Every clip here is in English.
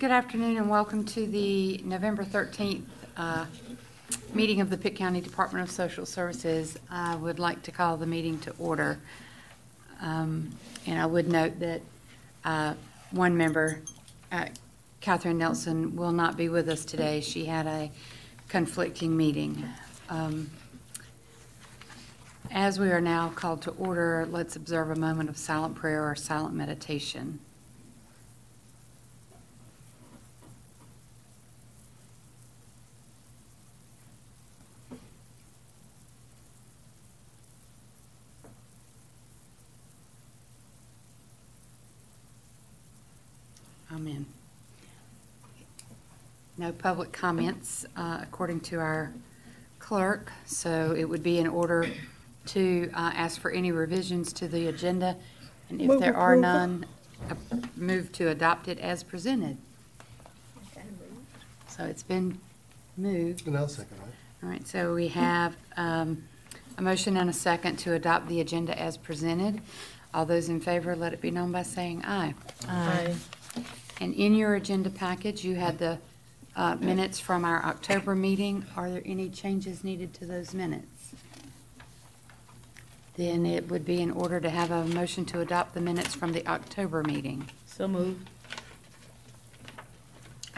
Good afternoon and welcome to the November 13th meeting of the Pitt County Department of Social Services. I would like to call the meeting to order. And I would note that one member, Catherine Nelson, will not be with us today. She had a conflicting meeting. As we are now called to order, let's observe a moment of silent prayer or silent meditation. Amen. No public comments according to our clerk, so it would be in order to ask for any revisions to the agenda, and if there are none, move to adopt it as presented. So it's been moved. And I'll second that. All right, so we have a motion and a second to adopt the agenda as presented. All those in favor, let it be known by saying aye. Aye. And in your agenda package, you had the minutes from our October meeting. Are there any changes needed to those minutes? Then it would be in order to have a motion to adopt the minutes from the October meeting. So moved.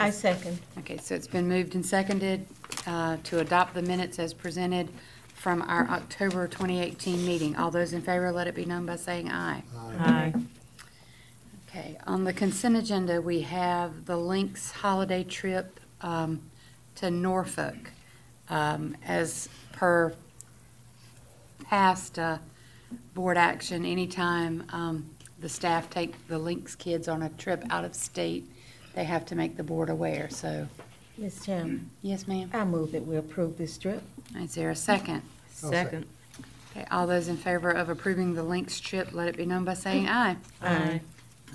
I second. Okay, so it's been moved and seconded to adopt the minutes as presented from our October 2018 meeting. All those in favor, let it be known by saying aye. Aye. Okay, on the consent agenda, we have the Lynx holiday trip to Norfolk. As per past board action, anytime the staff take the Lynx kids on a trip out of state, they have to make the board aware. So, Ms. Chairman. Yes, ma'am. I move that we approve this trip. Is there a second? Second. Okay, all those in favor of approving the Lynx trip, let it be known by saying aye. Aye.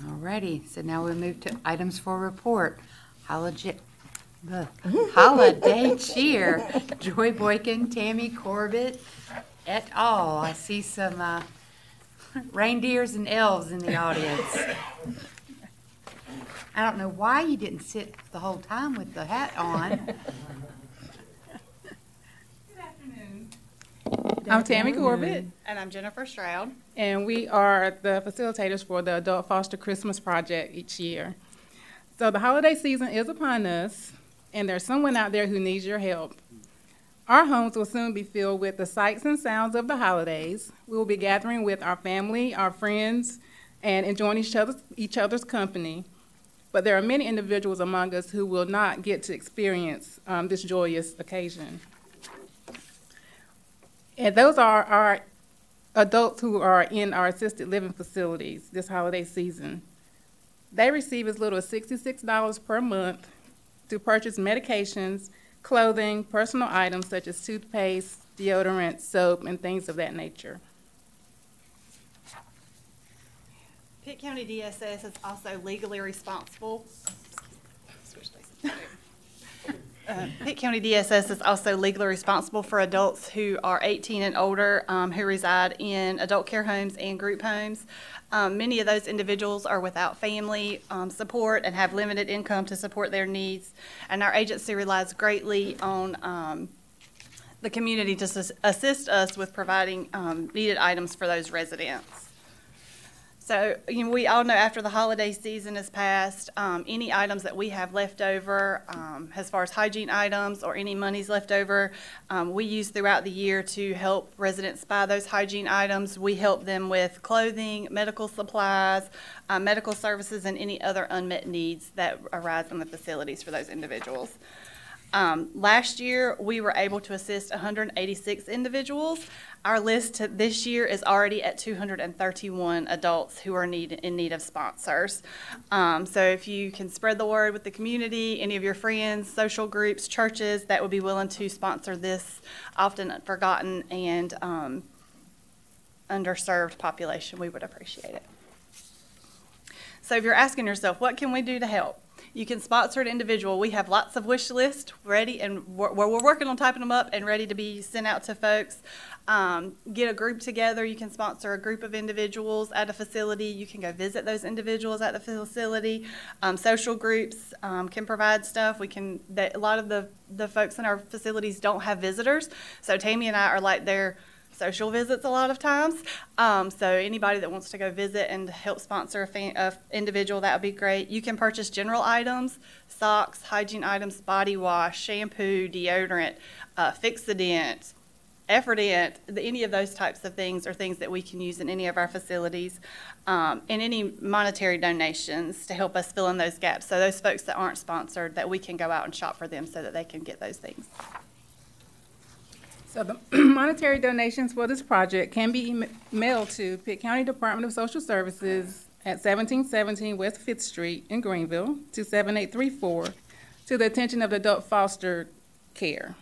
Alrighty, so now we'll move to items for report. Holiday cheer. Joy Boykin, Tammy Corbett, et al. I see some reindeers and elves in the audience. I don't know why you didn't sit the whole time with the hat on. Good afternoon. I'm Tammy Corbett. And I'm Jennifer Stroud. And we are the facilitators for the Adult Foster Christmas Project each year. So the holiday season is upon us, and there's someone out there who needs your help. Our homes will soon be filled with the sights and sounds of the holidays. We will be gathering with our family, our friends, and enjoying each other's company. But there are many individuals among us who will not get to experience this joyous occasion. And those are our adults who are in our assisted living facilities this holiday season. They receive as little as $66 per month to purchase medications, clothing, personal items such as toothpaste, deodorant, soap, and things of that nature. Pitt County DSS is also legally responsible. Pitt County DSS is also legally responsible for adults who are 18 and older who reside in adult care homes and group homes. Many of those individuals are without family support and have limited income to support their needs, and our agency relies greatly on the community to assist us with providing needed items for those residents. So, we all know after the holiday season is passed, any items that we have left over, as far as hygiene items or any monies left over, we use throughout the year to help residents buy those hygiene items. We help them with clothing, medical supplies, medical services, and any other unmet needs that arise in the facilities for those individuals. Last year, we were able to assist 186 individuals. Our list this year is already at 231 adults who are in need of sponsors. So if you can spread the word with the community, any of your friends, social groups, churches that would be willing to sponsor this often forgotten and underserved population, we would appreciate it. So if you're asking yourself, what can we do to help? You can sponsor an individual. We have lots of wish lists ready, and we're working on typing them up and ready to be sent out to folks. Get a group together. You can sponsor a group of individuals at a facility. You can go visit those individuals at the facility. Social groups can provide stuff. A lot of the folks in our facilities don't have visitors, so Tammy and I are like their social visits a lot of times. So anybody that wants to go visit and help sponsor a individual, that would be great. You can purchase general items, socks, hygiene items, body wash, shampoo, deodorant, Fix-A-Dent, Effort-Dent. Any of those types of things are things that we can use in any of our facilities, and any monetary donations to help us fill in those gaps. So those folks that aren't sponsored, that we can go out and shop for them so that they can get those things. So the monetary donations for this project can be mailed to Pitt County Department of Social Services at 1717 West 5th Street in Greenville to 7834 to the attention of the adult foster care.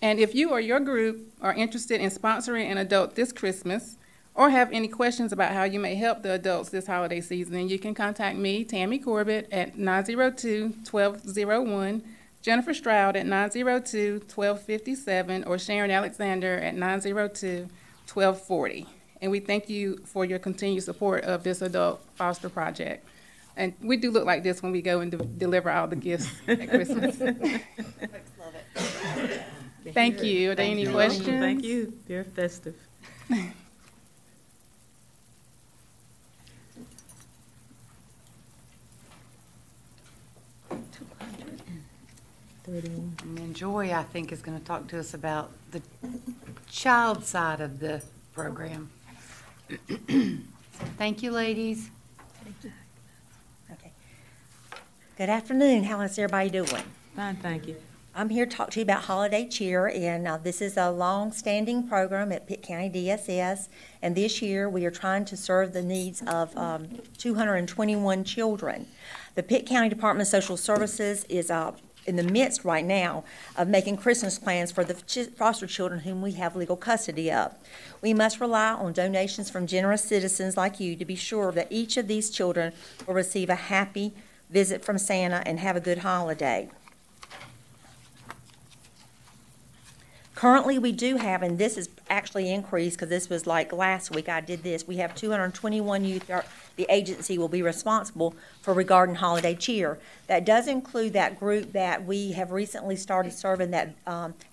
And if you or your group are interested in sponsoring an adult this Christmas or have any questions about how you may help the adults this holiday season, you can contact me, Tammy Corbett, at 902-1201, Jennifer Stroud at 902-1257, or Sharon Alexander at 902-1240. And we thank you for your continued support of this adult foster project. And we do look like this when we go and deliver all the gifts at Christmas. Folks love it. Thank you. Are there any questions? Thank you. Very festive. And Joy, I think, is going to talk to us about the child side of the program. Thank you, ladies. Okay. Good afternoon. How is everybody doing? Fine, thank you. I'm here to talk to you about Holiday Cheer, and this is a long-standing program at Pitt County DSS, and this year we are trying to serve the needs of 221 children. The Pitt County Department of Social Services is in the midst right now of making Christmas plans for the foster children whom we have legal custody of. We must rely on donations from generous citizens like you to be sure that each of these children will receive a happy visit from Santa and have a good holiday. Currently, we do have, and this is actually increased because this was like last week I did this, we have 221 youth the agency will be responsible for regarding Holiday Cheer. That does include that group that we have recently started serving, that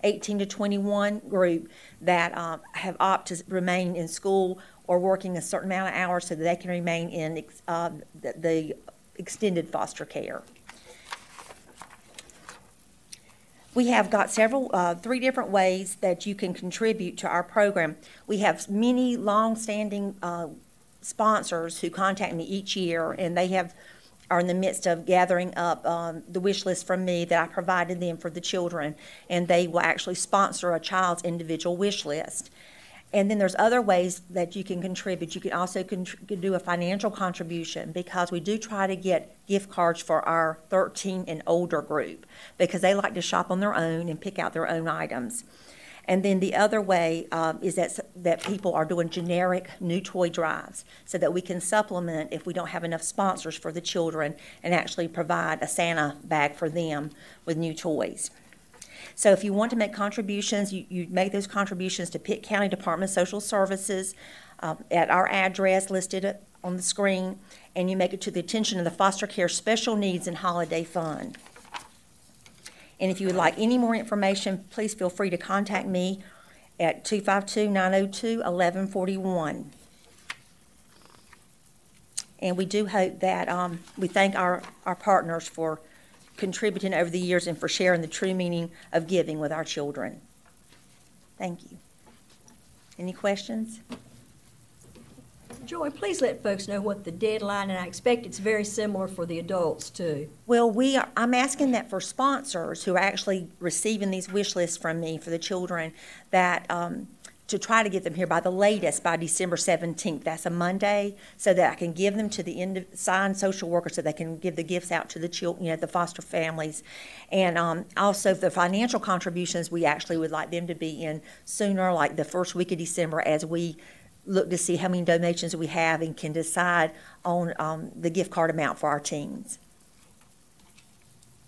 18 to 21 group that have opted to remain in school or working a certain amount of hours so that they can remain in the extended foster care. We have got three different ways that you can contribute to our program. We have many long-standing sponsors who contact me each year, and they are in the midst of gathering up the wish list from me that I provided them for the children, and they will actually sponsor a child's individual wish list. And then there's other ways that you can contribute. You can also do a financial contribution, because we do try to get gift cards for our 13 and older group because they like to shop on their own and pick out their own items. And then the other way is that people are doing generic new toy drives so that we can supplement if we don't have enough sponsors for the children and actually provide a Santa bag for them with new toys. So if you want to make contributions, you make those contributions to Pitt County Department of Social Services at our address listed on the screen, and you make it to the attention of the Foster Care Special Needs and Holiday Fund. And if you would like any more information, please feel free to contact me at 252-902-1141. And we do hope that we thank our partners for contributing over the years and for sharing the true meaning of giving with our children. Thank you. Any questions? Joy, please let folks know what the deadline, and I expect it's very similar for the adults too. Well, I'm asking that for sponsors who are actually receiving these wish lists from me for the children, that to try to get them here by the latest by December 17th. That's a Monday, so that I can give them to the assigned social worker so they can give the gifts out to the children, the foster families. And also the financial contributions, we actually would like them to be in sooner, like the first week of December, as we look to see how many donations we have and can decide on the gift card amount for our teens.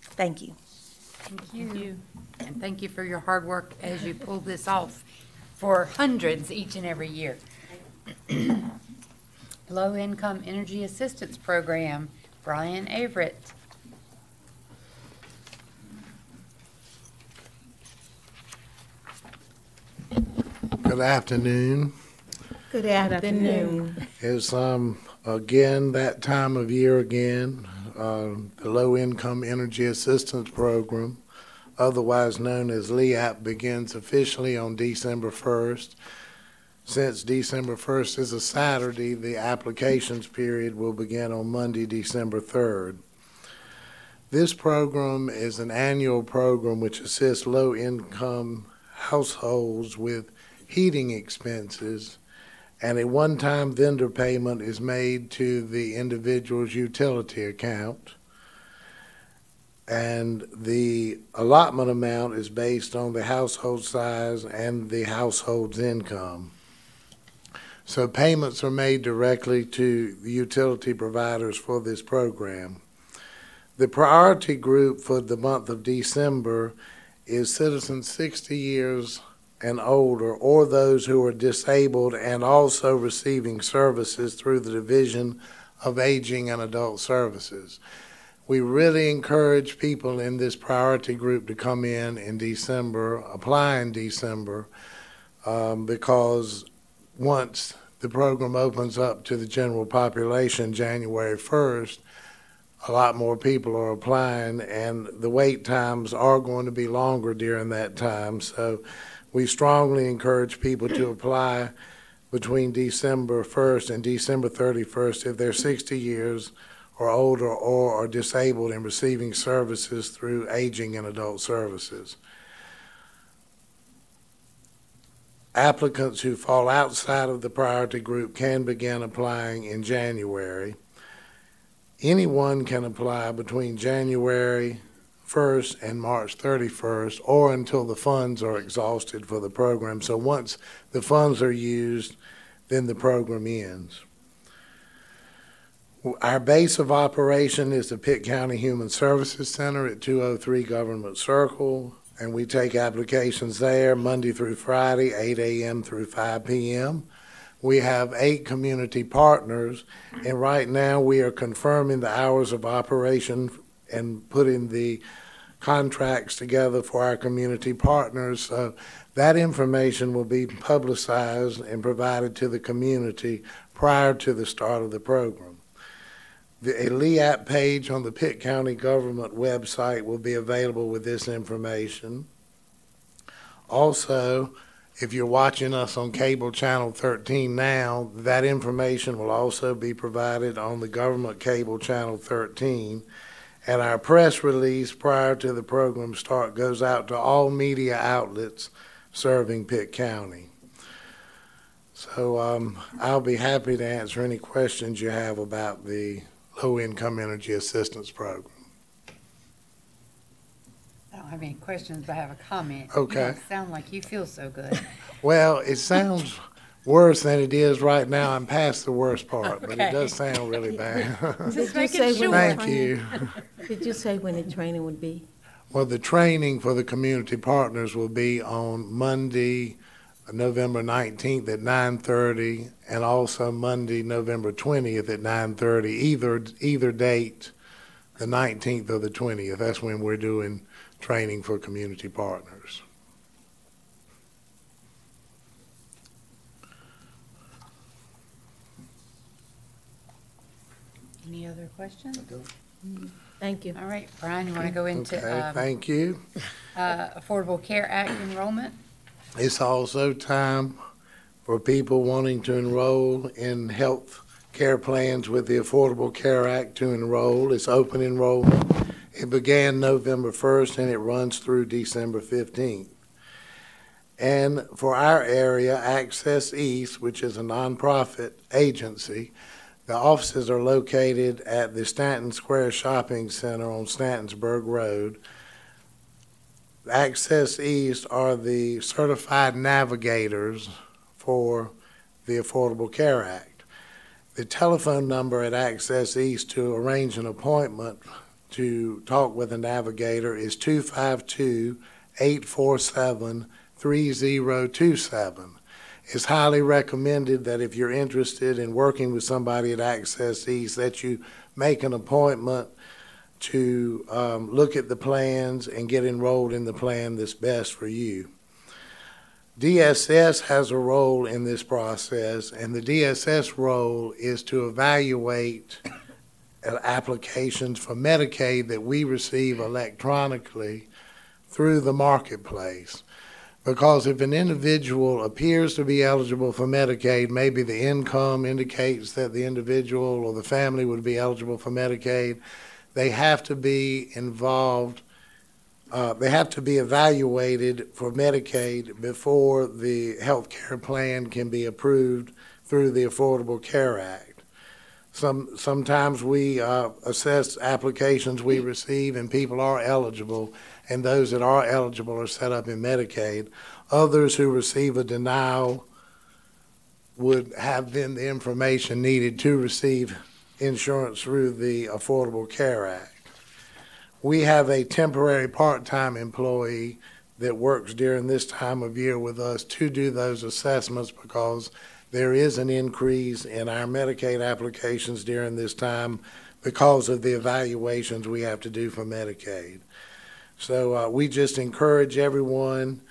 Thank you. Thank you. And thank you for your hard work as you pull this off for hundreds each and every year. Low-Income Energy Assistance Program, Brian Averett. Good afternoon. Good afternoon. It's again that time of year again. The Low Income Energy Assistance Program, otherwise known as LIEAP, begins officially on December 1st. Since December 1st is a Saturday, the applications period will begin on Monday, December 3rd. This program is an annual program which assists low-income households with heating expenses, and a one-time vendor payment is made to the individual's utility account. And the allotment amount is based on the household size and the household's income. So payments are made directly to the utility providers for this program. The priority group for the month of December is citizens 60 years and older, or those who are disabled and also receiving services through the Division of Aging and Adult Services. We really encourage people in this priority group to come in December, apply in December, because once the program opens up to the general population January 1st, a lot more people are applying, and the wait times are going to be longer during that time. So we strongly encourage people to apply between December 1st and December 31st if they're 60 years or older or are disabled and receiving services through Aging and Adult Services. Applicants who fall outside of the priority group can begin applying in January. Anyone can apply between January 1st and March 31st, or until the funds are exhausted for the program. So once the funds are used, then the program ends. Our base of operation is the Pitt County Human Services Center at 203 Government Circle, and we take applications there Monday through Friday, 8 a.m. through 5 p.m. We have 8 community partners, and right now we are confirming the hours of operation and putting the contracts together for our community partners. So that information will be publicized and provided to the community prior to the start of the program. A LIEAP page on the Pitt County government website will be available with this information. Also, if you're watching us on cable channel 13 now, that information will also be provided on the government cable channel 13. And our press release prior to the program start goes out to all media outlets serving Pitt County. So I'll be happy to answer any questions you have about the Low-Income Energy Assistance Program. I don't have any questions, but I have a comment. Okay. You don't sound like you feel so good. Well, it sounds worse than it is right now. I'm past the worst part, but it does sound really bad. Just Did you making say sure. when Thank you. Did you say when the training would be? Well, the training for the community partners will be on Monday, November 19th at 9:30, and also Monday, November 20th at 9:30, either date, the 19th or the 20th. That's when we're doing training for community partners. Any other questions? Thank you. All right, Brian, you want to go into Okay, thank you. Affordable Care Act enrollment? It's also time for people wanting to enroll in health care plans with the Affordable Care Act to enroll. It's open enrollment. It began November 1st and it runs through December 15th. And for our area, Access East, which is a nonprofit agency, the offices are located at the Stanton Square Shopping Center on Stantonsburg Road. Access East are the certified navigators for the Affordable Care Act. The telephone number at Access East to arrange an appointment to talk with a navigator is 252-847-3027. It's highly recommended that if you're interested in working with somebody at Access East, that you make an appointment to look at the plans and get enrolled in the plan that's best for you. DSS has a role in this process, and the DSS role is to evaluate applications for Medicaid that we receive electronically through the marketplace. Because if an individual appears to be eligible for Medicaid, maybe the income indicates that the individual or the family would be eligible for Medicaid, they have to be involved, they have to be evaluated for Medicaid before the health care plan can be approved through the Affordable Care Act. Sometimes we assess applications we receive and people are eligible, and those that are eligible are set up in Medicaid. Others who receive a denial would have then the information needed to receive insurance through the Affordable Care Act. We have a temporary part-time employee that works during this time of year with us to do those assessments because there is an increase in our Medicaid applications during this time because of the evaluations we have to do for Medicaid. So we just encourage everyone,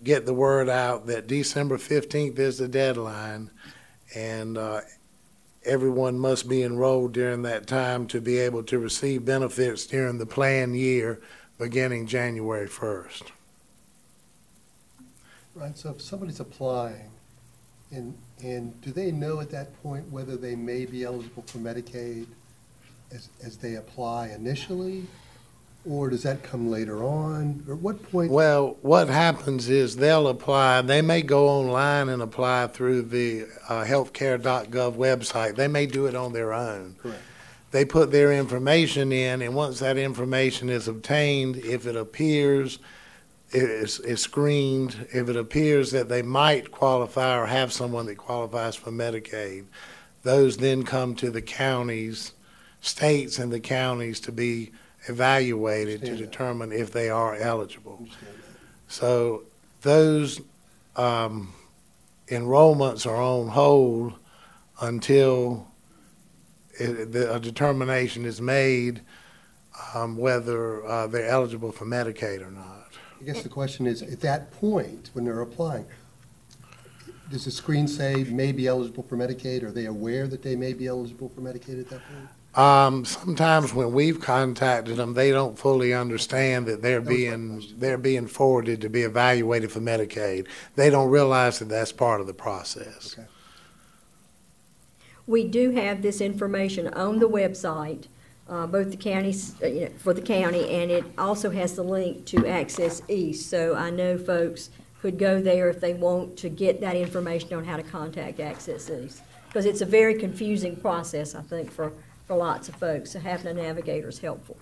get the word out that December 15th is the deadline, and everyone must be enrolled during that time to be able to receive benefits during the plan year beginning January 1st. Right, so if somebody's applying, and do they know at that point whether they may be eligible for Medicaid as they apply initially? Or does that come later on? Or what point? Well, what happens is they'll apply. They may go online and apply through the healthcare.gov website. They may do it on their own. Correct. They put their information in, and once that information is obtained, if it appears, is screened, if it appears that they might qualify or have someone that qualifies for Medicaid, those then come to the counties, states and the counties to be evaluated to determine if they are eligible. So those enrollments are on hold until a determination is made whether they're eligible for Medicaid or not. I guess the question is, at that point, when they're applying, does the screen say may be eligible for Medicaid? Are they aware that they may be eligible for Medicaid at that point? Sometimes when we've contacted them, they don't fully understand that they're being forwarded to be evaluated for Medicaid. They don't realize that that's part of the process. Okay. We do have this information on the website, both the counties, for the county, and it also has the link to Access East. So I know folks could go there if they want to get that information on how to contact Access East. Because it's a very confusing process, I think, for lots of folks, so having a navigator is helpful.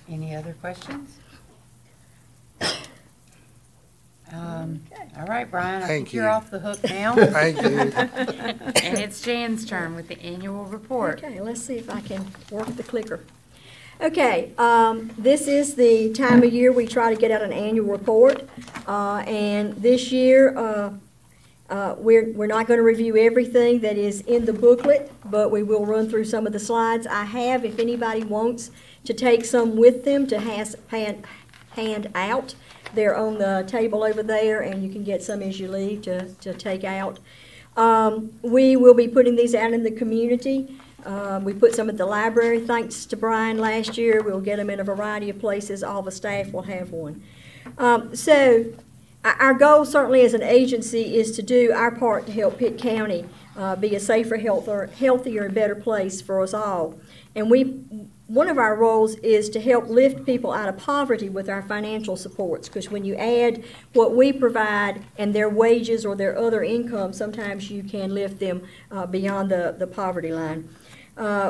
Any other questions? All right, Brian, I think you're off the hook now. Thank you. And it's Jan's turn with the annual report. Okay, let's see if I can work the clicker. Okay, this is the time of year we try to get out an annual report, and this year we're not going to review everything that is in the booklet, but we will run through some of the slides. I have, if anybody wants to take some with them to hand out, they're on the table over there, and you can get some as you leave to take out. We will be putting these out in the community. We put some at the library, thanks to Brian last year. We'll get them in a variety of places. All the staff will have one. So our goal, certainly as an agency, is to do our part to help Pitt County be a safer, healthier, and better place for us all. And one of our roles is to help lift people out of poverty with our financial supports, because when you add what we provide and their wages or their other income, sometimes you can lift them beyond the poverty line.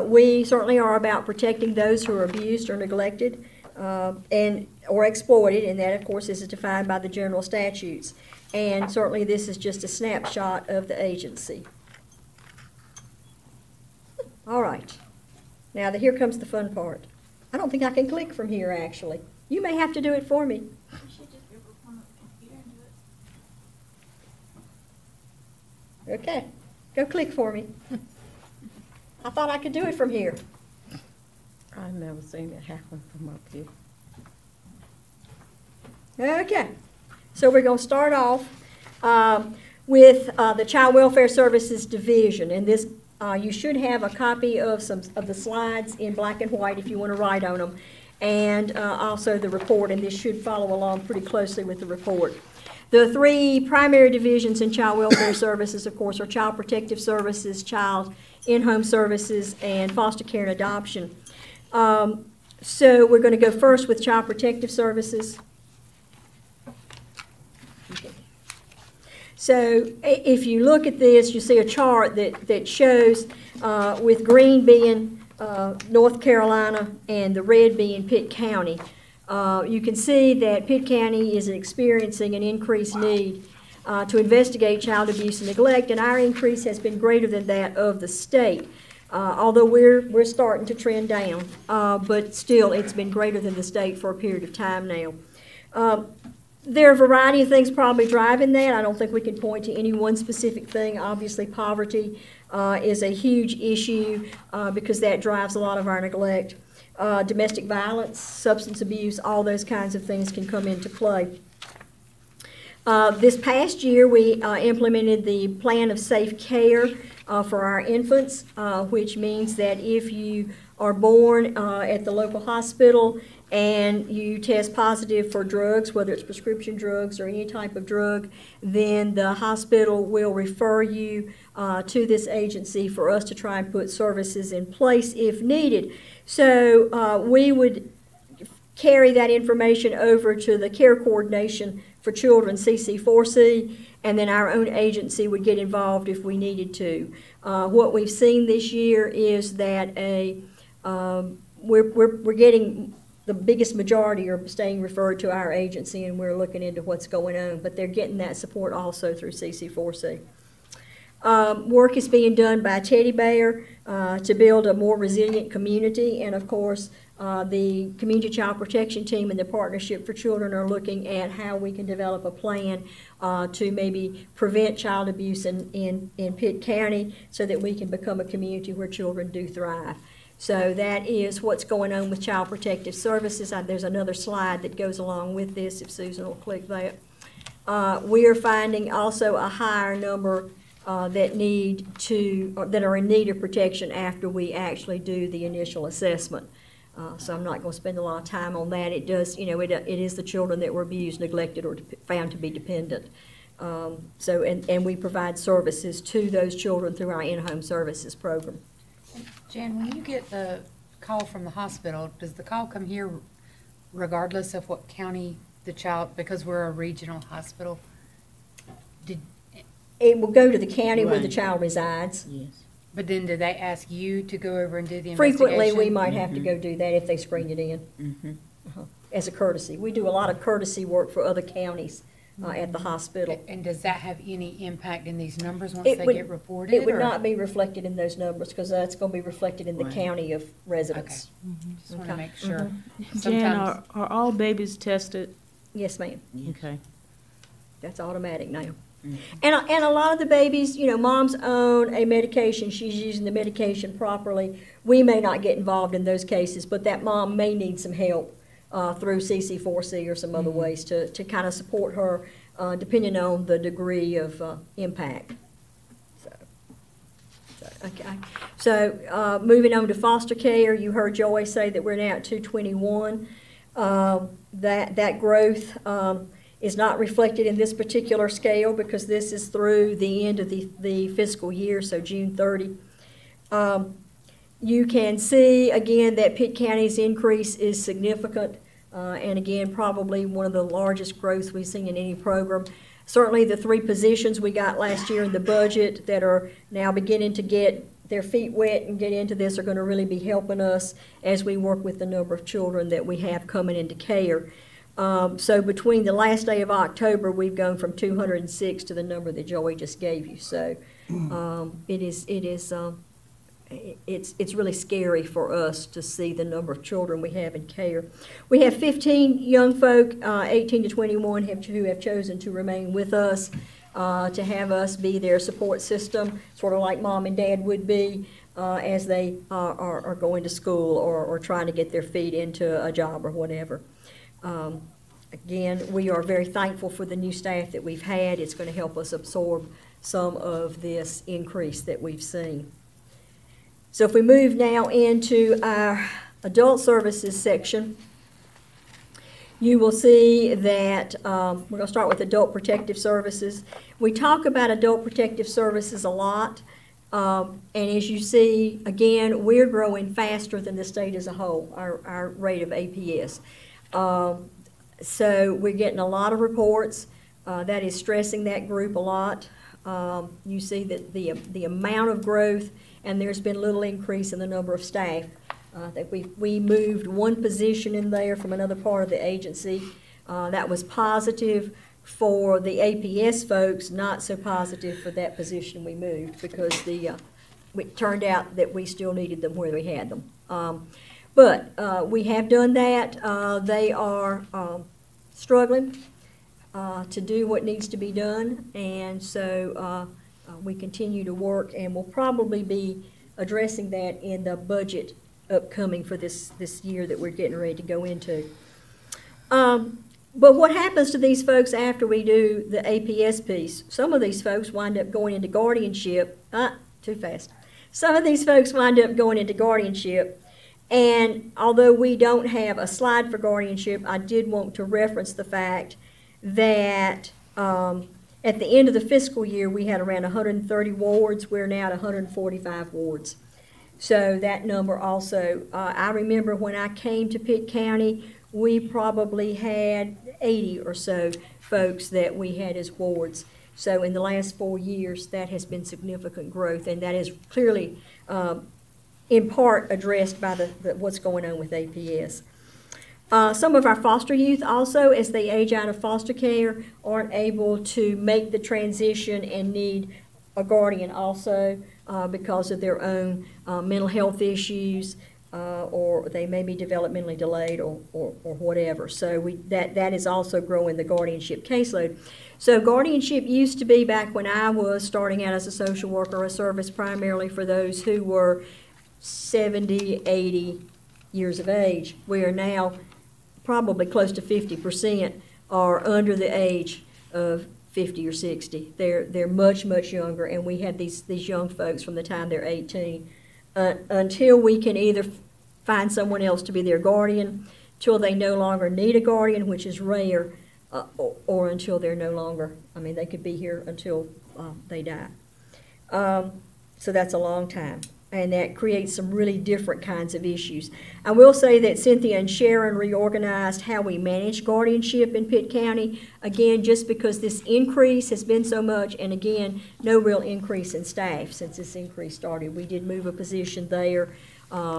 We certainly are about protecting those who are abused or neglected. or exploited, and that, of course, is defined by the general statutes. And certainly, this is just a snapshot of the agency. All right. Now, here comes the fun part. I don't think I can click from here, actually. You may have to do it for me. Okay, go click for me. I thought I could do it from here. I've never seen it happen from up here. Okay, so we're going to start off with the Child Welfare Services Division, and this you should have a copy of some of the slides in black and white if you want to write on them, and also the report, and this should follow along pretty closely with the report. The three primary divisions in Child Welfare Services, of course, are Child Protective Services, Child In-Home Services, and Foster Care and Adoption. So we're going to go first with Child Protective Services. Okay. So if you look at this, you see a chart that shows with green being North Carolina and the red being Pitt County. You can see that Pitt County is experiencing an increased need to investigate child abuse and neglect, and our increase has been greater than that of the state. Although we're starting to trend down, but still it's been greater than the state for a period of time now. There are a variety of things probably driving that. I don't think we can point to any one specific thing. Obviously, poverty is a huge issue because that drives a lot of our neglect. Domestic violence, substance abuse, all those kinds of things can come into play. This past year, we implemented the plan of safe care for our infants, which means that if you are born at the local hospital and you test positive for drugs, whether it's prescription drugs or any type of drug, then the hospital will refer you to this agency for us to try and put services in place if needed. So we would carry that information over to the Care Coordination for Children, CC4C, and then our own agency would get involved if we needed to. What we've seen this year is that we're getting the biggest majority are staying referred to our agency, and we're looking into what's going on, but they're getting that support also through CC4C. Work is being done by Teddy Bear to build a more resilient community, and of course the Community Child Protection Team and the Partnership for Children are looking at how we can develop a plan to maybe prevent child abuse in Pitt County so that we can become a community where children do thrive. So that is what's going on with Child Protective Services. There's another slide that goes along with this if Susan will click that. We are finding also a higher number that are in need of protection after we actually do the initial assessment. So I'm not going to spend a lot of time on that. It does, it is the children that were abused, neglected, or found to be dependent. And we provide services to those children through our in-home services program. Jan, when you get the call from the hospital, does the call come here regardless of what county the child, because we're a regional hospital? It will go to the county where the child resides. Yes. But then do they ask you to go over and do the investigation? Frequently, we might have to go do that if they screen it in as a courtesy. We do a lot of courtesy work for other counties at the hospital. And does that have any impact in these numbers once they get reported? It would not be reflected in those numbers because that's going to be reflected in the county of residence. Okay. Just want to make sure. Jan, are all babies tested? Yes, ma'am. Okay. That's automatic now. And a lot of the babies, mom's own a medication. She's using the medication properly. We may not get involved in those cases, but that mom may need some help through CC4C or some other ways to kind of support her, depending on the degree of impact. So moving on to foster care, you heard Joy say that we're now at 221. That growth is not reflected in this particular scale because this is through the end of the fiscal year, so June 30. You can see, again, that Pitt County's increase is significant, and again, probably one of the largest growths we've seen in any program. Certainly the 3 positions we got last year in the budget that are now beginning to get their feet wet and get into this are going to really be helping us as we work with the number of children that we have coming into care. So between the last day of October, we've gone from 206 to the number that Joey just gave you. So it's really scary for us to see the number of children we have in care. We have 15 young folk, 18 to 21, who have chosen to remain with us, to have us be their support system, sort of like mom and dad would be as they are going to school or trying to get their feet into a job or whatever. Again, we are very thankful for the new staff that we've had. It's going to help us absorb some of this increase that we've seen. So if we move now into our adult services section, you will see that we're going to start with adult protective services. We talk about adult protective services a lot, and as you see, again, we're growing faster than the state as a whole, our rate of APS. So we're getting a lot of reports. That is stressing that group a lot. You see that the amount of growth, and there's been little increase in the number of staff. That we moved one position in there from another part of the agency. That was positive for the APS folks, not so positive for that position we moved, because it turned out that we still needed them where we had them. But we have done that. They are struggling to do what needs to be done, and so we continue to work, and we'll probably be addressing that in the budget upcoming for this year that we're getting ready to go into. But what happens to these folks after we do the APS piece? Some of these folks wind up going into guardianship. Too fast. Some of these folks wind up going into guardianship. And although we don't have a slide for guardianship, I did want to reference the fact that at the end of the fiscal year, we had around 130 wards. We're now at 145 wards. So that number also, I remember when I came to Pitt County, we probably had 80 or so folks that we had as wards. So in the last 4 years, that has been significant growth, and that is clearly in part addressed by what's going on with APS. Some of our foster youth also, as they age out of foster care, aren't able to make the transition and need a guardian also because of their own mental health issues, or they may be developmentally delayed or whatever. So that is also growing the guardianship caseload. So guardianship used to be, back when I was starting out as a social worker, a service primarily for those who were 70, 80 years of age. We are now probably close to 50% are under the age of 50 or 60. They're much, much younger, and we have these young folks from the time they're 18 until we can either find someone else to be their guardian, till they no longer need a guardian, which is rare, or until they're no longer, they could be here until they die. So that's a long time, and that creates some really different kinds of issues. I will say that Cynthia and Sharon reorganized how we manage guardianship in Pitt County, again, just because this increase has been so much, and again, no real increase in staff since this increase started. We did move a position there.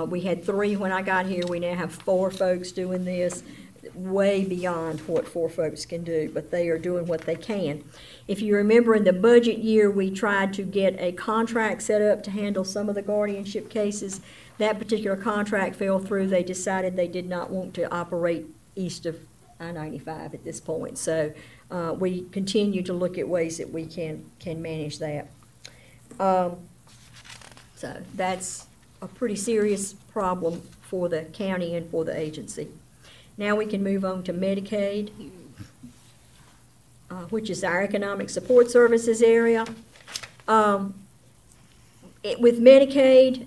We had 3 when I got here. We now have 4 folks doing this, way beyond what 4 folks can do, but they are doing what they can. If you remember, in the budget year, we tried to get a contract set up to handle some of the guardianship cases. That particular contract fell through. They decided they did not want to operate east of I-95 at this point. So we continue to look at ways that we can manage that. So that's a pretty serious problem for the county and for the agency. Now we can move on to Medicaid, which is our economic support services area. With Medicaid,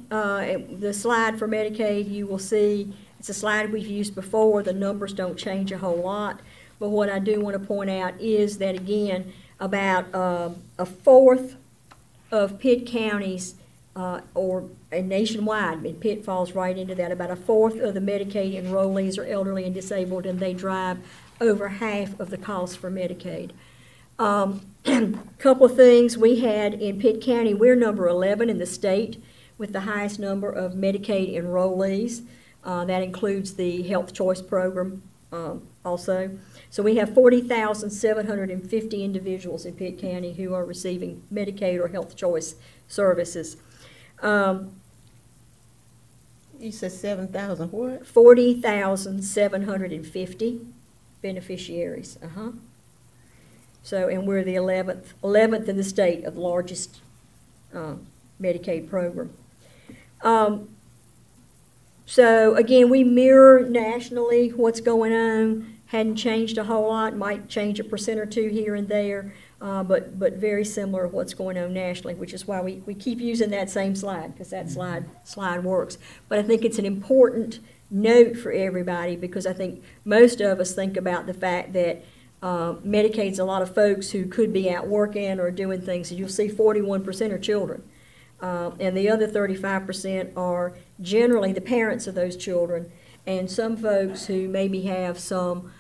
the slide for Medicaid, you will see it's a slide we've used before. The numbers don't change a whole lot, but what I do want to point out is that, again, about a fourth of Pitt counties, and nationwide, and Pitt falls right into that, about a fourth of the Medicaid enrollees are elderly and disabled, and they drive over half of the cost for Medicaid. Couple of things we had in Pitt County, we're number 11 in the state with the highest number of Medicaid enrollees. That includes the Health Choice Program also. So we have 40,750 individuals in Pitt County who are receiving Medicaid or Health Choice services. You said 7,000 what? 40,750 beneficiaries. So, and we're the 11th in the state of the largest Medicaid program. So again, we mirror nationally what's going on. Hadn't changed a whole lot, might change a % or two here and there, but very similar to what's going on nationally, which is why we keep using that same slide, because that slide works. But I think it's an important note for everybody, because I think most of us think about the fact that Medicaid's a lot of folks who could be out working or doing things. And you'll see 41% are children. And the other 35% are generally the parents of those children, and some folks who maybe have some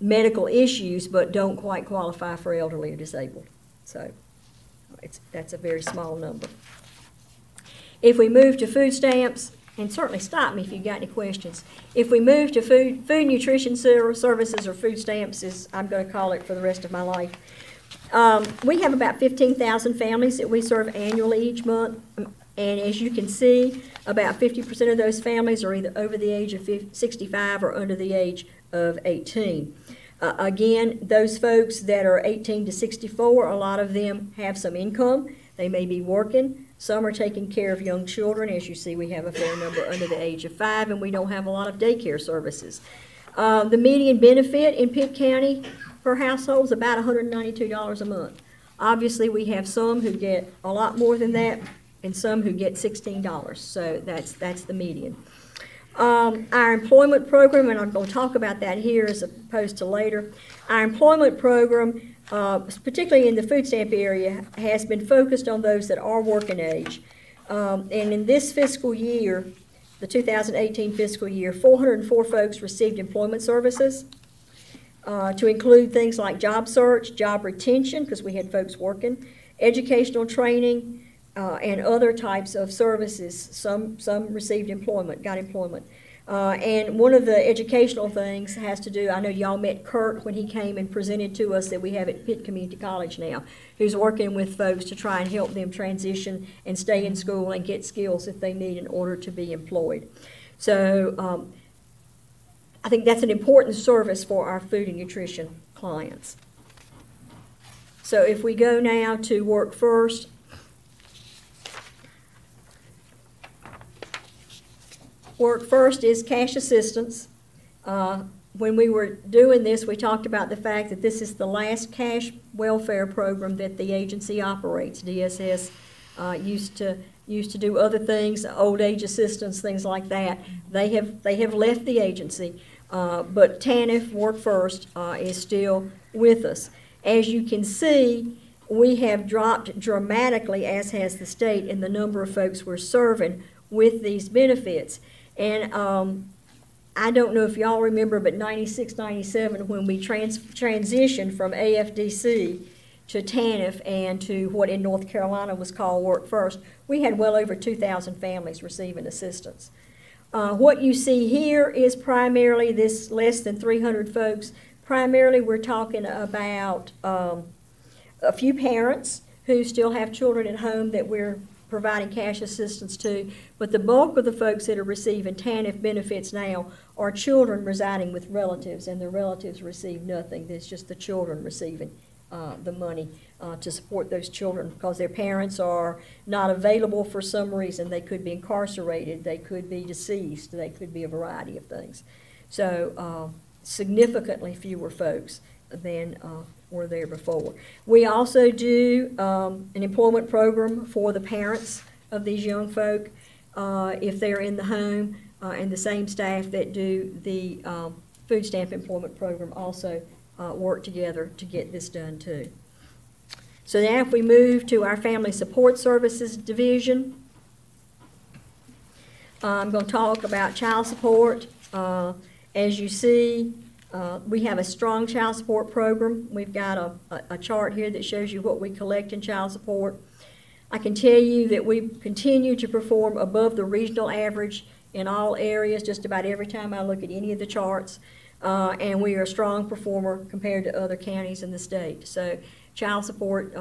medical issues but don't quite qualify for elderly or disabled. So that's a very small number. If we move to food stamps, and certainly stop me if you've got any questions. If we move to food nutrition services, or food stamps, as I'm going to call it for the rest of my life, we have about 15,000 families that we serve annually each month, and as you can see, about 50% of those families are either over the age of 65 or under the age of 18. Again, those folks that are 18 to 64, a lot of them have some income. They may be working. Some are taking care of young children. As you see, we have a fair number under the age of 5, and we don't have a lot of daycare services. The median benefit in Pitt County per household is about $192 a month. Obviously, we have some who get a lot more than that, and some who get $16. So that's the median. Our employment program, and I'm going to talk about that here as opposed to later. Our employment program, particularly in the food stamp area, has been focused on those that are working age. And in this fiscal year, the 2018 fiscal year, 404 folks received employment services, to include things like job search, job retention, because we had folks working, educational training, and other types of services. Some received employment, got employment. And one of the educational things has to do, I know y'all met Kurt when he came and presented to us that we have at Pitt Community College now, who's working with folks to try and help them transition and stay in school and get skills that they need in order to be employed. So I think that's an important service for our food and nutrition clients. So if we go now to Work First, Work First is cash assistance. When we were doing this, we talked about the fact that this is the last cash welfare program that the agency operates. DSS used to do other things, old age assistance, things like that. They have left the agency, but TANF, Work First, is still with us. As you can see, we have dropped dramatically, as has the state, in the number of folks we're serving with these benefits. And I don't know if y'all remember, but 96, 97, when we transitioned from AFDC to TANF and to what in North Carolina was called Work First, we had well over 2,000 families receiving assistance. What you see here is primarily this less than 300 folks. Primarily we're talking about a few parents who still have children at home that we're providing cash assistance to, but the bulk of the folks that are receiving TANF benefits now are children residing with relatives, and the relatives receive nothing. It's just the children receiving the money to support those children because their parents are not available for some reason. They could be incarcerated, they could be deceased, they could be a variety of things. So significantly fewer folks than were there before. We also do an employment program for the parents of these young folk if they're in the home, and the same staff that do the food stamp employment program also work together to get this done too. So now if we move to our Family Support Services Division, I'm going to talk about child support. As you see, we have a strong child support program. We've got a chart here that shows you what we collect in child support. I can tell you that we continue to perform above the regional average in all areas, just about every time I look at any of the charts. And we are a strong performer compared to other counties in the state. So child support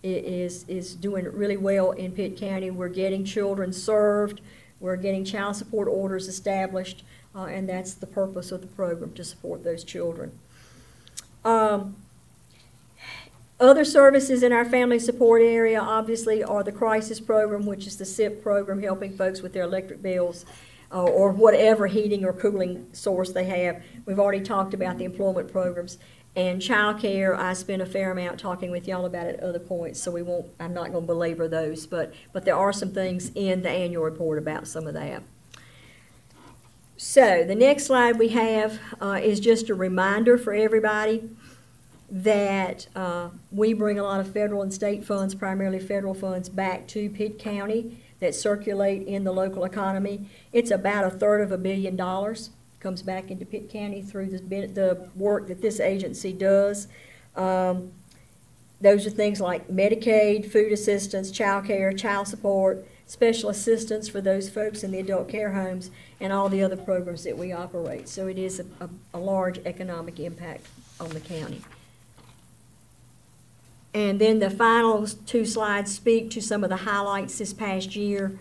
is doing really well in Pitt County. We're getting children served. We're getting child support orders established. And that's the purpose of the program, to support those children. Other services in our family support area, obviously, are the crisis program, which is the SIP program, helping folks with their electric bills or whatever heating or cooling source they have. We've already talked about the employment programs. And child care, I spent a fair amount talking with y'all about it at other points, so I'm not going to belabor those, but there are some things in the annual report about some of that. So the next slide we have is just a reminder for everybody that we bring a lot of federal and state funds, primarily federal funds, back to Pitt County that circulate in the local economy. It's about $1/3 of $1 billion comes back into Pitt County through the work that this agency does. Those are things like Medicaid, food assistance, child care, child support, special assistance for those folks in the adult care homes, and all the other programs that we operate. So it is a large economic impact on the county. And then the final two slides speak to some of the highlights this past year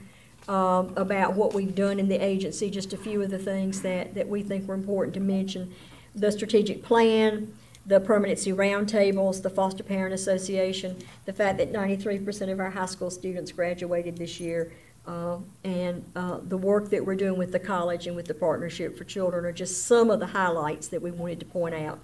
about what we've done in the agency, just a few of the things that we think were important to mention. The strategic plan, the permanency roundtables, the Foster Parent Association, the fact that 93% of our high school students graduated this year, and the work that we're doing with the college and with the Partnership for Children are just some of the highlights that we wanted to point out.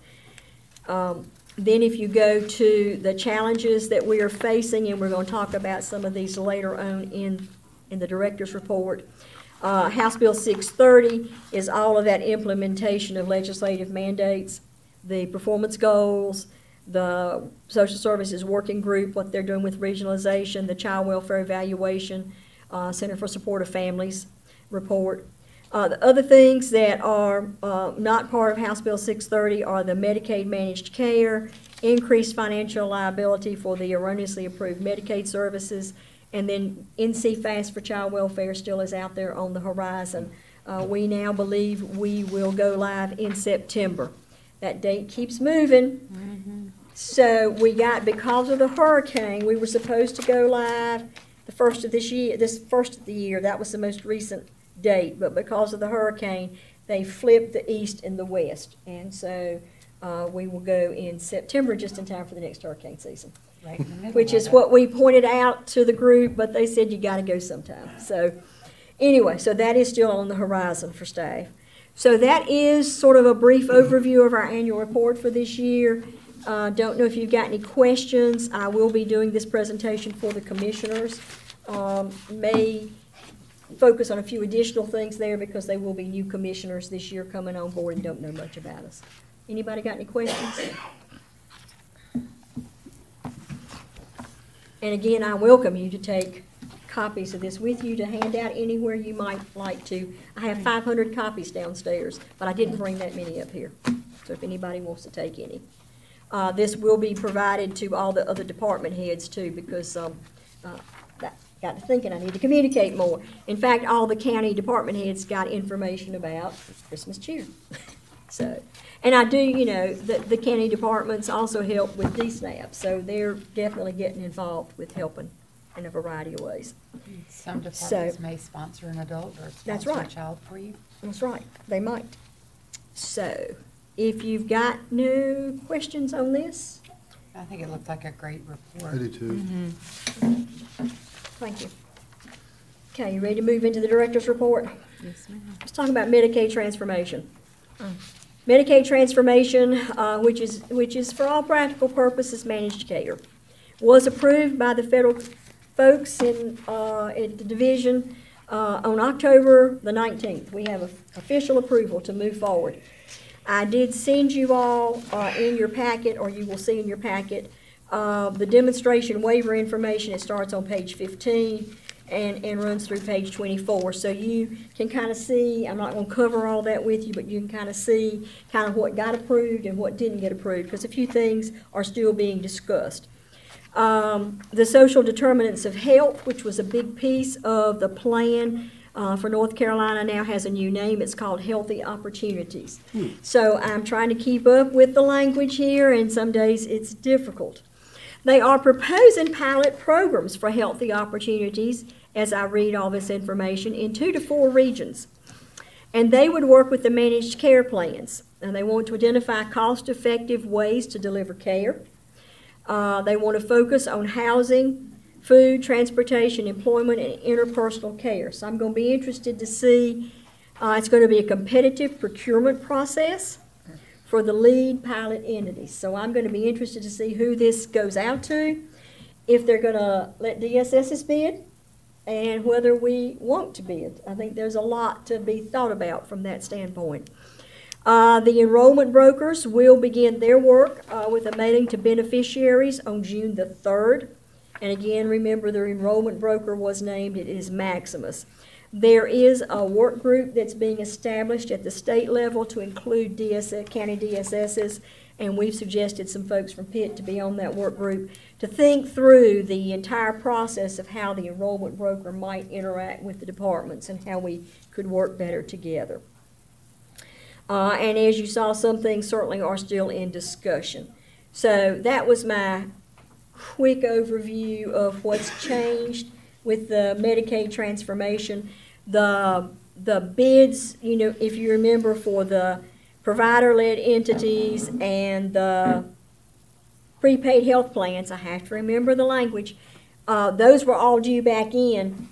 Then if you go to the challenges that we are facing, and we're going to talk about some of these later on in the director's report, House Bill 630 is all of that implementation of legislative mandates, the performance goals, the social services working group, what they're doing with regionalization, the child welfare evaluation, Center for Support of Families report. The other things that are not part of House Bill 630 are the Medicaid managed care, increased financial liability for the erroneously approved Medicaid services, and then NC Fast for Child Welfare still is out there on the horizon. We now believe we will go live in September. That date keeps moving. Mm-hmm. So we got, because of the hurricane, we were supposed to go live the first of the year. That was the most recent date, but because of the hurricane, they flipped the east and the west, and so we will go in September, just in time for the next hurricane season, right, which is what we pointed out to the group, but they said you got to go sometime. So anyway, so that is still on the horizon for staff. So that is sort of a brief overview of our annual report for this year. Don't know if you've got any questions. I will be doing this presentation for the commissioners. May focus on a few additional things there because they will be new commissioners this year coming on board and don't know much about us. Anybody got any questions? And again, I welcome you to take copies of this with you to hand out anywhere you might like to. I have 500 copies downstairs, but I didn't bring that many up here. So if anybody wants to take any. This will be provided to all the other department heads too, because got to thinking I need to communicate more. In fact, all the county department heads got information about Christmas cheer. So, and I do, you know, the county departments also help with DSNAP, so they're definitely getting involved with helping in a variety of ways. Some departments may sponsor an adult or sponsor a child for you. That's right, they might. So, if you've got no questions on this. I think it looked like a great report. I do too. Mm-hmm. Thank you. Okay, you ready to move into the director's report? Yes, ma'am. Let's talk about Medicaid transformation. Medicaid transformation, which is for all practical purposes managed care, was approved by the federal folks in at the division on October the 19th. We have official approval to move forward. I did send you all in your packet, or you will see in your packet, the demonstration waiver information. It starts on page 15 and runs through page 24. So you can kind of see, I'm not going to cover all that with you, but you can kind of see kind of what got approved and what didn't get approved, because a few things are still being discussed. The social determinants of health, which was a big piece of the plan for North Carolina, now has a new name. It's called Healthy Opportunities. So I'm trying to keep up with the language here, and some days it's difficult. They are proposing pilot programs for healthy opportunities, as I read all this information, in 2 to 4 regions. And they would work with the managed care plans. And they want to identify cost-effective ways to deliver care. They want to focus on housing, food, transportation, employment, and interpersonal care. So I'm going to be interested to see, it's going to be a competitive procurement process for the lead pilot entities. So I'm going to be interested to see who this goes out to, if they're going to let DSSs bid, and whether we want to bid. I think there's a lot to be thought about from that standpoint. The enrollment brokers will begin their work with a mailing to beneficiaries on June the 3rd. And again, remember the enrollment broker was named, it is Maximus. There is a work group that's being established at the state level to include county DSSs, and we've suggested some folks from Pitt to be on that work group to think through the entire process of how the enrollment broker might interact with the departments and how we could work better together. And as you saw, some things certainly are still in discussion. So that was my quick overview of what's changed with the Medicaid transformation. The bids, you know, if you remember, for the provider-led entities and the prepaid health plans, I have to remember the language, those were all due back in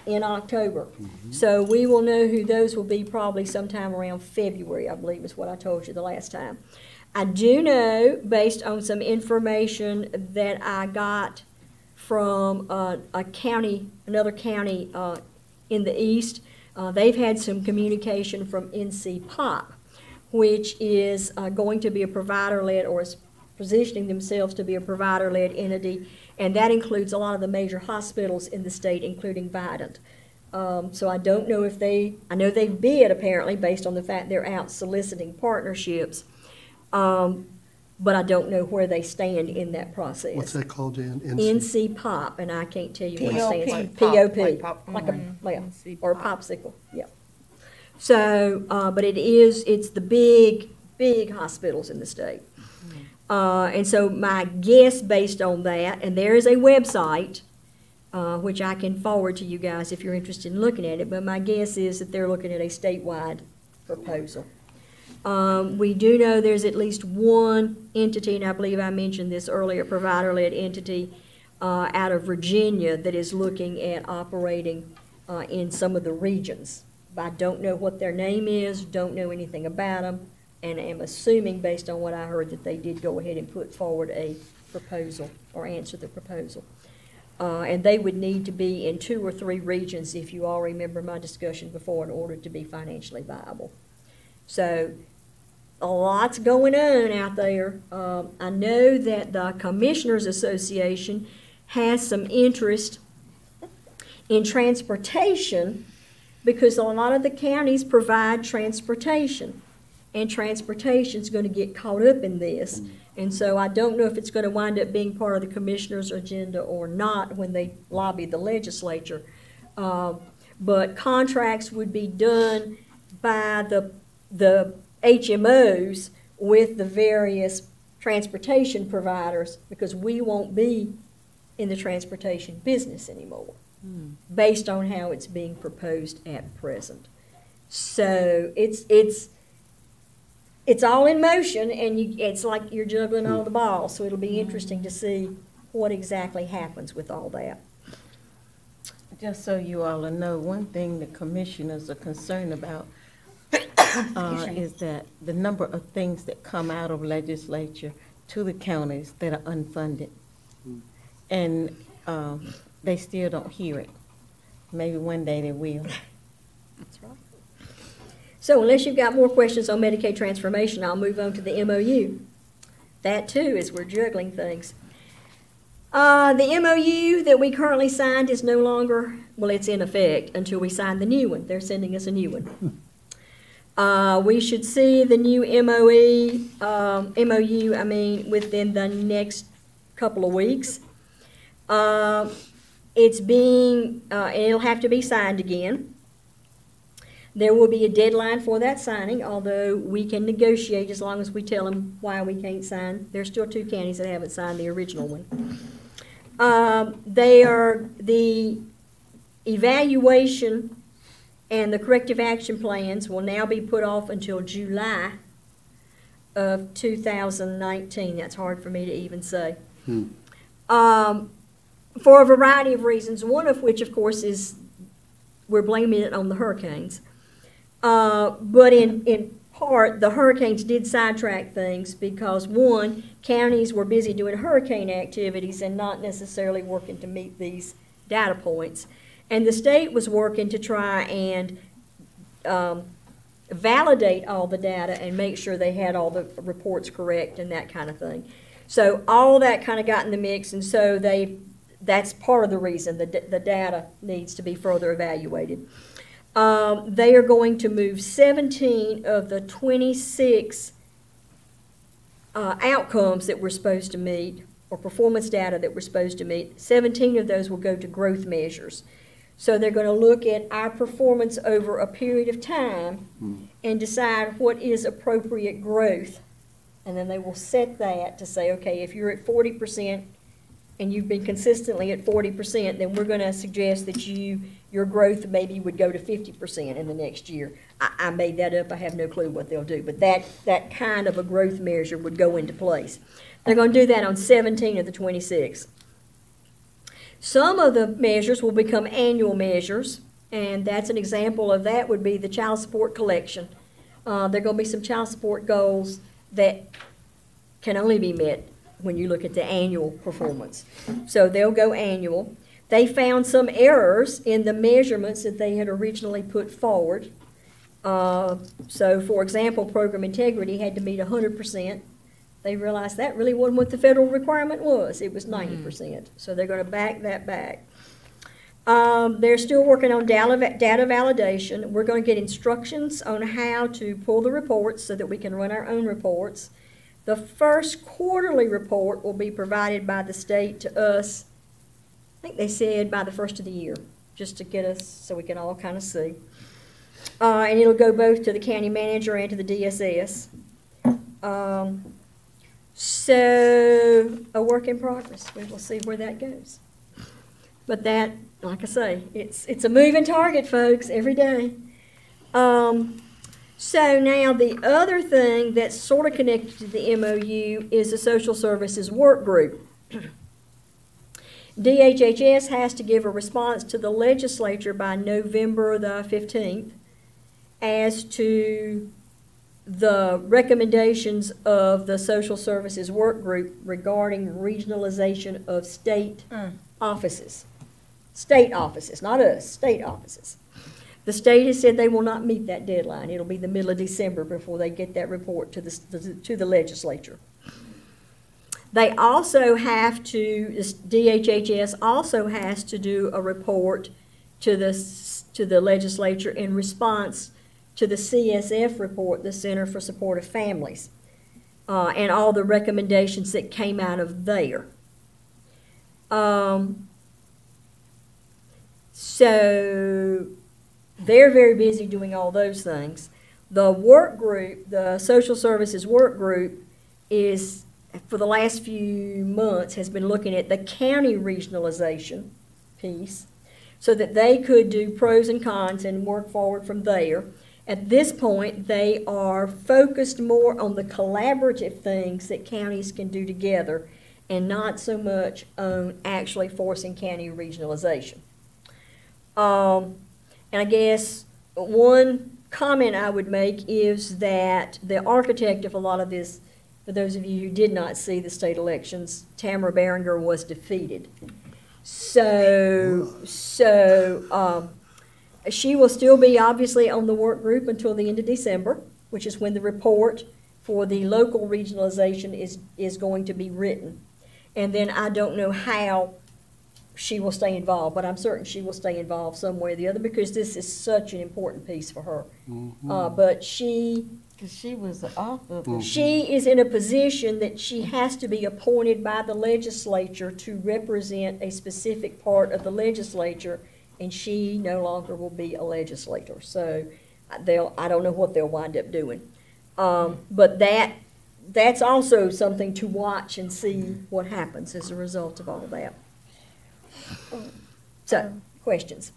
October. So we will know who those will be probably sometime around February, I believe is what I told you the last time. I do know, based on some information that I got from another county in the east, they've had some communication from NC POP, which is going to be a provider-led, or is positioning themselves to be a provider-led entity, and that includes a lot of the major hospitals in the state, including Vidant. So I don't know if I know they bid apparently based on the fact they're out soliciting partnerships, but I don't know where they stand in that process. What's that called, Jan? NC POP, and I can't tell you what it stands for. Like POP, like a, or a popsicle, yeah. So, but it's the big hospitals in the state. And so my guess based on that, and there is a website, which I can forward to you guys if you're interested in looking at it, but my guess is that they're looking at a statewide proposal. We do know there's at least one entity, and I believe I mentioned this earlier, provider-led entity out of Virginia that is looking at operating in some of the regions. I don't know what their name is, don't know anything about them, and am assuming based on what I heard that they did go ahead and put forward a proposal or answer the proposal. And they would need to be in 2 or 3 regions, if you all remember my discussion before, in order to be financially viable. So a lot's going on out there. I know that the Commissioners Association has some interest in transportation because a lot of the counties provide transportation, and transportation is going to get caught up in this. And so I don't know if it's going to wind up being part of the commissioner's agenda or not when they lobby the legislature. But contracts would be done by the HMOs with the various transportation providers, because we won't be in the transportation business anymore, based on how it's being proposed at present. So it's all in motion, and it's like you're juggling all the balls, so it'll be interesting to see what exactly happens with all that. Just so you all know, one thing the commissioners are concerned about is that the number of things that come out of legislature to the counties that are unfunded. And they still don't hear it. Maybe one day they will. That's right. So unless you've got more questions on Medicaid transformation, I'll move on to the MOU. That too is we're juggling things. The MOU that we currently signed is no longer, well, it's in effect until we sign the new one. They're sending us a new one. We should see the new MOU, within the next couple of weeks. It's being, and it'll have to be signed again. There will be a deadline for that signing, although we can negotiate as long as we tell them why we can't sign. There's still 2 counties that haven't signed the original one. The evaluation and the corrective action plans will now be put off until July of 2019. That's hard for me to even say. For a variety of reasons, one of which, of course, is we're blaming it on the hurricanes. But in part, the hurricanes did sidetrack things because, one, counties were busy doing hurricane activities and not necessarily working to meet these data points. And the state was working to try and validate all the data and make sure they had all the reports correct and that kind of thing. So all that kind of got in the mix, and so that's part of the reason the data needs to be further evaluated. They are going to move 17 of the 26 outcomes that we're supposed to meet, or performance data that we're supposed to meet. 17 of those will go to growth measures. So they're going to look at our performance over a period of time and decide what is appropriate growth. And then they will set that to say, okay, if you're at 40%, and you've been consistently at 40%, then we're going to suggest that your growth maybe would go to 50% in the next year. I made that up. I have no clue what they'll do, but that kind of a growth measure would go into place. They're going to do that on 17 of the 26. Some of the measures will become annual measures, and that's an example of that would be the child support collection. There are going to be some child support goals that can only be met when you look at the annual performance. So they'll go annual. They found some errors in the measurements that they had originally put forward. So, for example, program integrity had to meet 100%. They realized that really wasn't what the federal requirement was. It was 90%. So they're going to back that back. They're still working on data validation. We're going to get instructions on how to pull the reports so that we can run our own reports. The first quarterly report will be provided by the state to us, I think they said by the first of the year, just to get us so we can all kind of see. And it'll go both to the county manager and to the DSS. So a work in progress. We will see where that goes. But that, like I say, it's a moving target, folks, every day. So now the other thing that's sort of connected to the MOU is the Social Services Work Group. DHHS has to give a response to the legislature by November the 15th as to the recommendations of the Social Services Work Group regarding regionalization of state offices. State offices, not us, state offices. The state has said they will not meet that deadline. It'll be the middle of December before they get that report to the legislature. They also have to, DHHS also has to do a report to the legislature in response to the CSF report, the Center for Supportive Families, and all the recommendations that came out of there. So they're very busy doing all those things. The work group, the Social Services Work Group, is, for the last few months, has been looking at the county regionalization piece so that they could do pros and cons and work forward from there. At this point, they are focused more on the collaborative things that counties can do together and not so much on actually forcing county regionalization. And I guess one comment I would make is that the architect of a lot of this, for those of you who did not see the state elections, Tamara Berenger was defeated. So she will still be obviously on the work group until the end of December, which is when the report for the local regionalization is going to be written. And then I don't know how she will stay involved, but I'm certain she will stay involved some way or the other because this is such an important piece for her. But she was the author of this. she is in a position that she has to be appointed by the legislature to represent a specific part of the legislature, and she no longer will be a legislator. So I don't know what they'll wind up doing. But that's also something to watch and see what happens as a result of all that. So, questions?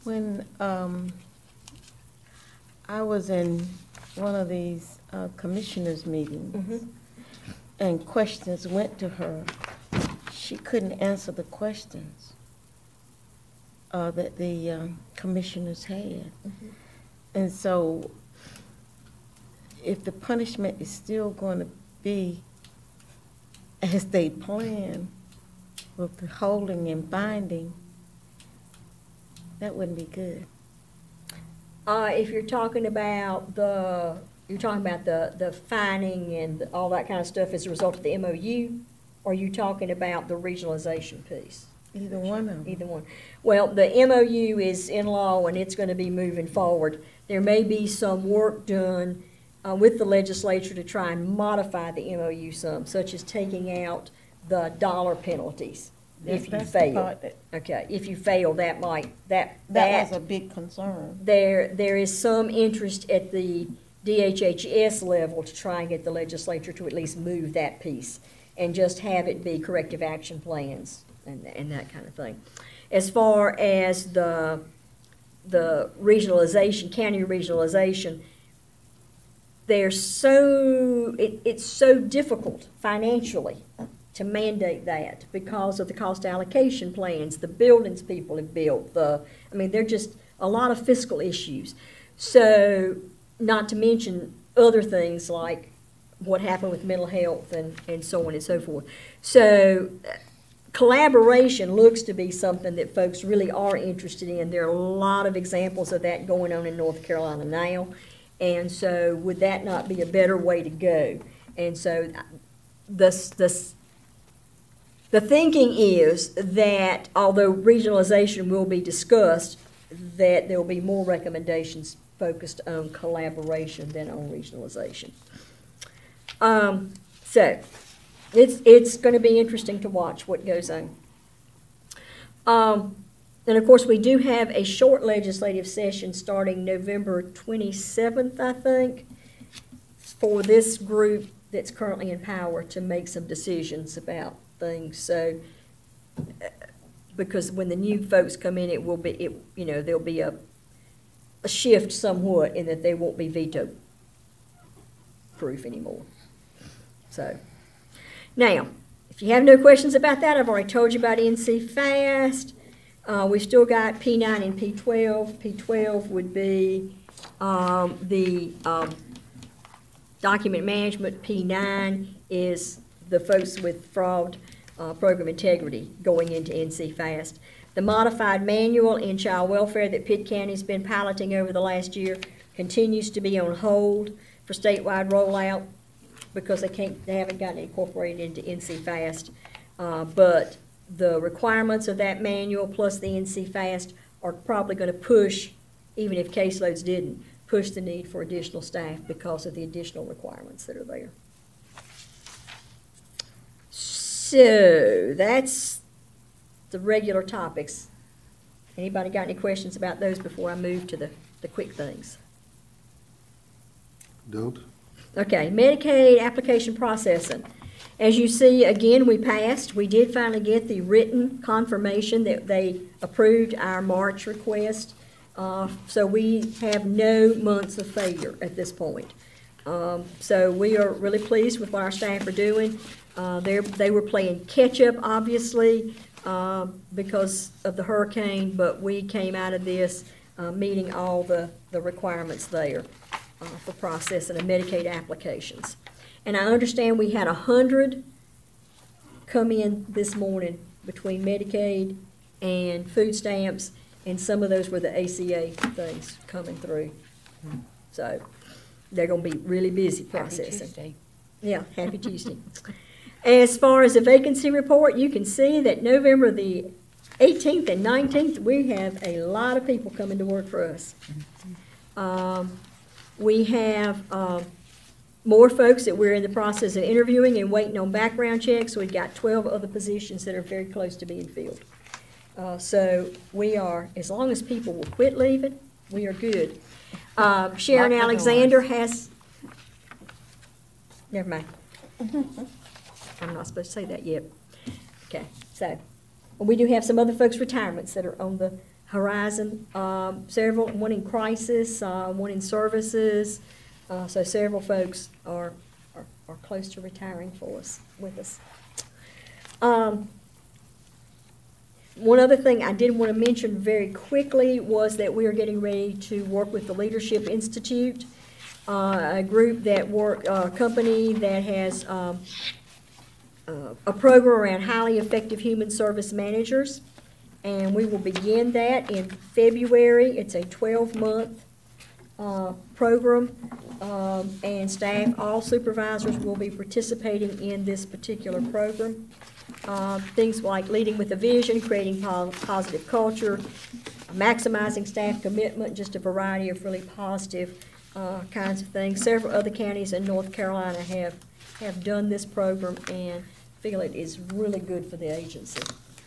When I was in one of these commissioners' meetings, and questions went to her, she couldn't answer the questions that the commissioners had. And so, if the punishment is still going to be as they plan, with the holding and binding, that wouldn't be good. If you're talking about the fining and all that kind of stuff as a result of the MOU, or are you talking about the regionalization piece? Either one of them. Either one. Well, the MOU is in law and it's going to be moving forward. There may be some work done with the legislature to try and modify the MOU some, such as taking out the dollar penalties if you fail. Okay, if you fail, that might, that was a big concern. There is some interest at the DHHS level to try and get the legislature to at least move that piece and just have it be corrective action plans and that kind of thing. As far as the regionalization, county regionalization, it's so difficult financially to mandate that because of the cost allocation plans, the buildings people have built, there are just a lot of fiscal issues. So, not to mention other things like what happened with mental health and so on and so forth. So, collaboration looks to be something that folks really are interested in. There are a lot of examples of that going on in North Carolina now. And so, would that not be a better way to go? And so, the thinking is that although regionalization will be discussed, that there will be more recommendations focused on collaboration than on regionalization. So, it's going to be interesting to watch what goes on. And of course, we do have a short legislative session starting November 27th, I think, for this group that's currently in power to make some decisions about things. So, because when the new folks come in, there'll be a shift somewhat in that they won't be veto proof anymore. So, now, if you have no questions about that, I've already told you about NC Fast. We've still got P9 and P12. P12 would be the document management. P9 is the folks with fraud program integrity going into NC Fast. The modified manual in child welfare that Pitt County's been piloting over the last year continues to be on hold for statewide rollout because they haven't gotten it incorporated into NC Fast. But the requirements of that manual plus the NC Fast are probably going to push, even if caseloads didn't, push the need for additional staff because of the additional requirements that are there. So that's the regular topics. Anybody got any questions about those before I move to the quick things? Don't. Okay, Medicaid application processing. As you see, again, we passed. We did finally get the written confirmation that they approved our March request. So we have no months of failure at this point. So we are really pleased with what our staff are doing. They were playing catch-up, obviously, because of the hurricane, but we came out of this meeting all the requirements there for processing of Medicaid applications. And I understand we had 100 come in this morning between Medicaid and food stamps, and some of those were the ACA things coming through. So they're going to be really busy processing. Happy Tuesday. Yeah, happy Tuesday. As far as the vacancy report, you can see that November the 18th and 19th, we have a lot of people coming to work for us. We have more folks that we're in the process of interviewing and waiting on background checks. We've got 12 other positions that are very close to being filled. So we are, as long as people will quit leaving, we are good. Sharon Lock the Alexander has, never mind. I'm not supposed to say that yet. Okay, so we do have some other folks' retirements that are on the horizon. Several, one in crisis, one in services. So several folks are close to retiring for us, with us. One other thing I did want to mention very quickly was that we are getting ready to work with the Leadership Institute, a group that company that has a program around highly effective human service managers. And we will begin that in February. It's a 12-month program, and staff, all supervisors will be participating in this particular program. Things like leading with a vision, creating positive culture, maximizing staff commitment, just a variety of really positive kinds of things. Several other counties in North Carolina have done this program and feel it is really good for the agency.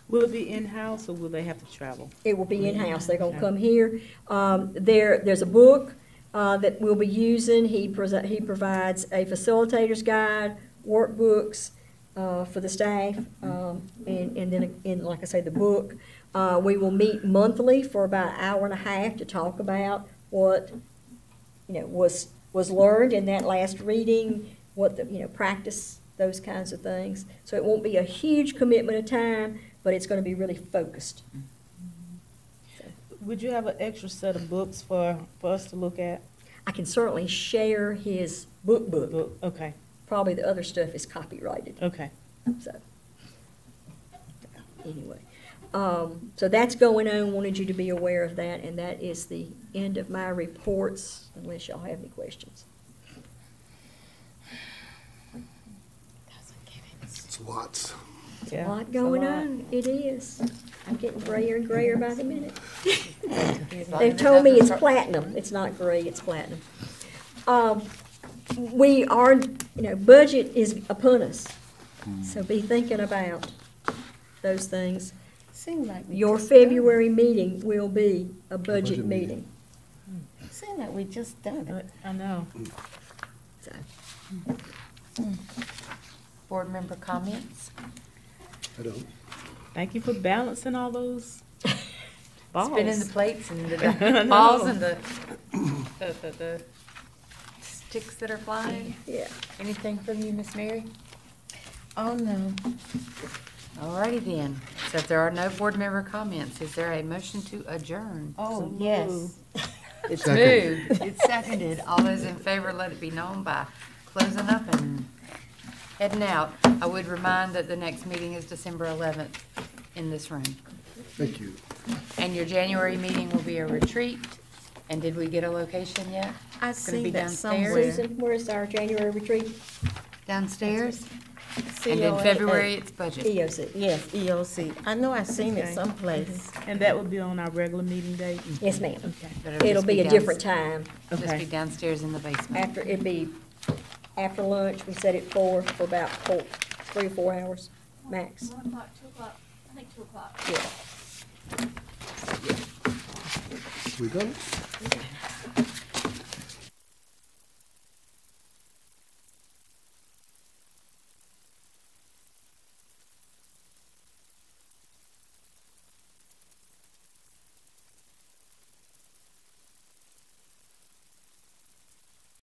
Will it be in-house or will they have to travel? It will be in-house. They're going to come here. There's a book that we'll be using. He provides a facilitator's guide, workbooks for the staff, and then, like I say, the book. We will meet monthly for about an hour and a half to talk about what was learned in that last reading, what the practice, those kinds of things. So it won't be a huge commitment of time, but it's going to be really focused. Would you have an extra set of books for us to look at? I can certainly share his book. Okay. Probably the other stuff is copyrighted. Okay. So, anyway. So that's going on. Wanted you to be aware of that, and that is the end of my reports, unless y'all have any questions. It's lots. A lot going on. It is. I'm getting grayer and grayer by the minute. They've told me it's platinum. It's not gray, it's platinum. We are, budget is upon us. So be thinking about those things. Seems like Your February meeting will be a budget meeting. Seems like we just done it. I know. So, Board member comments? I don't. Thank you for balancing all those balls. Spinning the plates and the balls and the sticks that are flying. yeah. Anything from you, Miss Mary? Oh, no. All righty then. So if there are no board member comments, is there a motion to adjourn? Oh, yes. It's Second. moved. It's seconded. All those in favor, let it be known by closing up and heading out. I would remind that the next meeting is December 11th in this room. Thank you. And your January meeting will be a retreat. And did we get a location yet? I It's gonna be see that downstairs? somewhere. Susan, where's our January retreat? Downstairs? And in February, it's budget. EOC. Yes, EOC. I know I seen it Okay. someplace. And that would be on our regular meeting date? Yes, ma'am. But It'll just be a down- different time. Just Okay. be downstairs in the basement. It'd be after lunch. We set it for about 3 or 4 hours max. 1 o'clock, 2 o'clock, I think 2 o'clock. Yeah. We done?